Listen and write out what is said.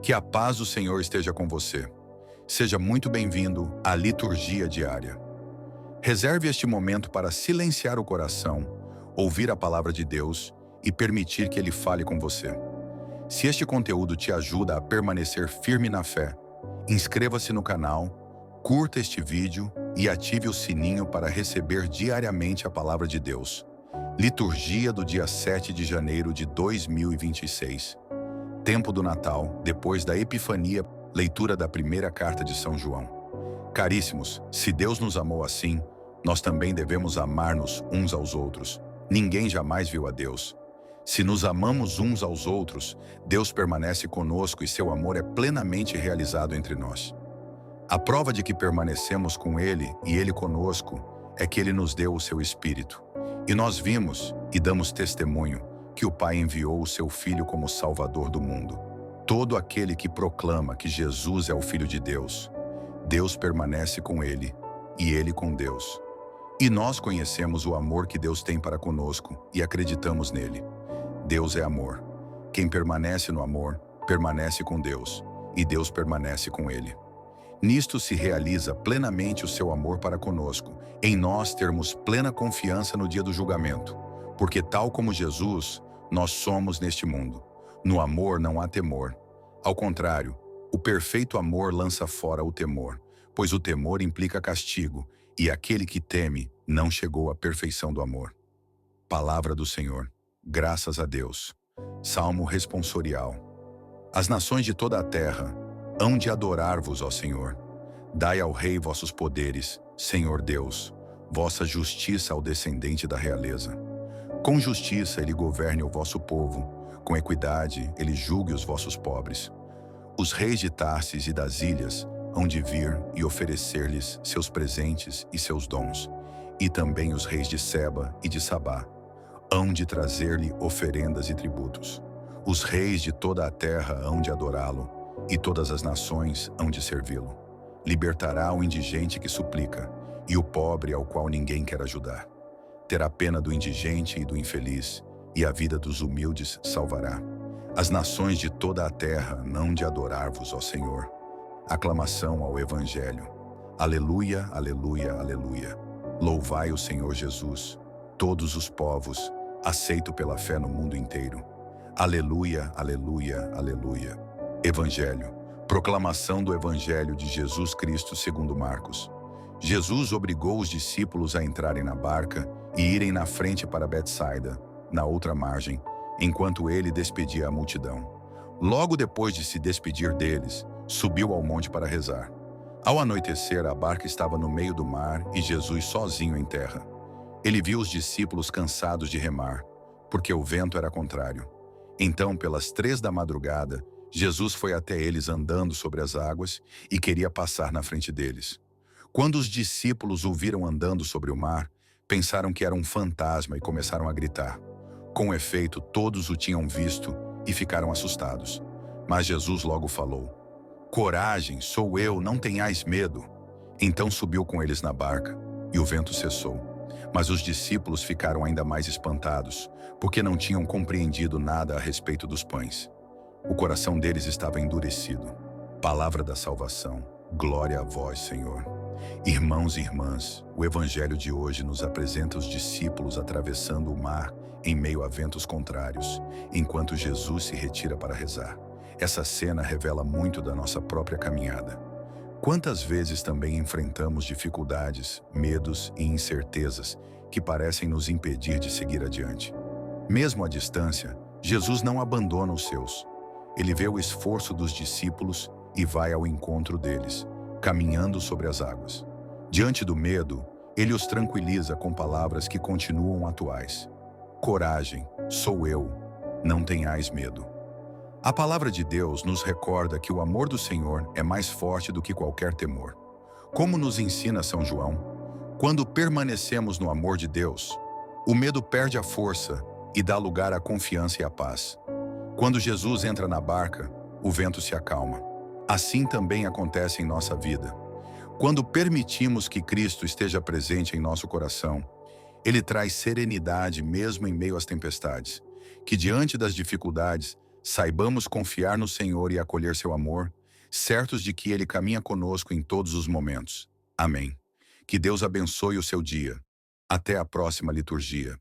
Que a paz do Senhor esteja com você. Seja muito bem-vindo à liturgia diária. Reserve este momento para silenciar o coração, ouvir a palavra de Deus e permitir que Ele fale com você. Se este conteúdo te ajuda a permanecer firme na fé, inscreva-se no canal, curta este vídeo e ative o sininho para receber diariamente a palavra de Deus. Liturgia do dia 7 de janeiro de 2026. Tempo do Natal, depois da Epifania, leitura da primeira carta de São João. Caríssimos, se Deus nos amou assim, nós também devemos amar-nos uns aos outros. Ninguém jamais viu a Deus. Se nos amamos uns aos outros, Deus permanece conosco e seu amor é plenamente realizado entre nós. A prova de que permanecemos com Ele e Ele conosco é que Ele nos deu o seu Espírito. E nós vimos e damos testemunho que o Pai enviou o seu Filho como Salvador do mundo. Todo aquele que proclama que Jesus é o Filho de Deus, Deus permanece com ele e ele com Deus. E nós conhecemos o amor que Deus tem para conosco e acreditamos nele. Deus é amor. Quem permanece no amor, permanece com Deus, e Deus permanece com ele. Nisto se realiza plenamente o seu amor para conosco, em nós termos plena confiança no dia do julgamento. Porque tal como Jesus, nós somos neste mundo. No amor não há temor. Ao contrário, o perfeito amor lança fora o temor, pois o temor implica castigo, e aquele que teme não chegou à perfeição do amor. Palavra do Senhor. Graças a Deus. Salmo responsorial. As nações de toda a terra hão de adorar-vos, ó Senhor. Dai ao Rei vossos poderes, Senhor Deus, vossa justiça ao descendente da realeza. Com justiça ele governe o vosso povo, com equidade ele julgue os vossos pobres. Os reis de Tarsis e das ilhas hão de vir e oferecer-lhes seus presentes e seus dons, e também os reis de Seba e de Sabá hão de trazer-lhe oferendas e tributos. Os reis de toda a terra hão de adorá-lo, e todas as nações hão de servi-lo. Libertará o indigente que suplica, e o pobre ao qual ninguém quer ajudar. Terá pena do indigente e do infeliz, e a vida dos humildes salvará. As nações de toda a terra hão de adorar-vos, ó Senhor. Aclamação ao Evangelho. Aleluia, aleluia, aleluia. Louvai o Senhor Jesus, todos os povos, aceito pela fé no mundo inteiro. Aleluia, aleluia, aleluia. Evangelho. Proclamação do Evangelho de Jesus Cristo segundo Marcos. Jesus obrigou os discípulos a entrarem na barca e irem na frente para Betsaida, na outra margem, enquanto ele despedia a multidão. Logo depois de se despedir deles, subiu ao monte para rezar. Ao anoitecer, a barca estava no meio do mar e Jesus sozinho em terra. Ele viu os discípulos cansados de remar, porque o vento era contrário. Então, pelas 3 da madrugada, Jesus foi até eles andando sobre as águas e queria passar na frente deles. Quando os discípulos o viram andando sobre o mar, pensaram que era um fantasma e começaram a gritar. Com efeito, todos o tinham visto e ficaram assustados. Mas Jesus logo falou: Coragem, sou eu, não tenhais medo. Então subiu com eles na barca, e o vento cessou. Mas os discípulos ficaram ainda mais espantados, porque não tinham compreendido nada a respeito dos pães. O coração deles estava endurecido. Palavra da salvação. Glória a vós, Senhor. Irmãos e irmãs, o Evangelho de hoje nos apresenta os discípulos atravessando o mar em meio a ventos contrários, enquanto Jesus se retira para rezar. Essa cena revela muito da nossa própria caminhada. Quantas vezes também enfrentamos dificuldades, medos e incertezas que parecem nos impedir de seguir adiante? Mesmo à distância, Jesus não abandona os seus. Ele vê o esforço dos discípulos e vai ao encontro deles, caminhando sobre as águas. Diante do medo, ele os tranquiliza com palavras que continuam atuais. Coragem, sou eu, não tenhais medo. A palavra de Deus nos recorda que o amor do Senhor é mais forte do que qualquer temor. Como nos ensina São João, quando permanecemos no amor de Deus, o medo perde a força e dá lugar à confiança e à paz. Quando Jesus entra na barca, o vento se acalma. Assim também acontece em nossa vida. Quando permitimos que Cristo esteja presente em nosso coração, Ele traz serenidade mesmo em meio às tempestades, que diante das dificuldades Saibamos confiar no Senhor e acolher seu amor, certos de que Ele caminha conosco em todos os momentos. Amém. Que Deus abençoe o seu dia. Até a próxima liturgia.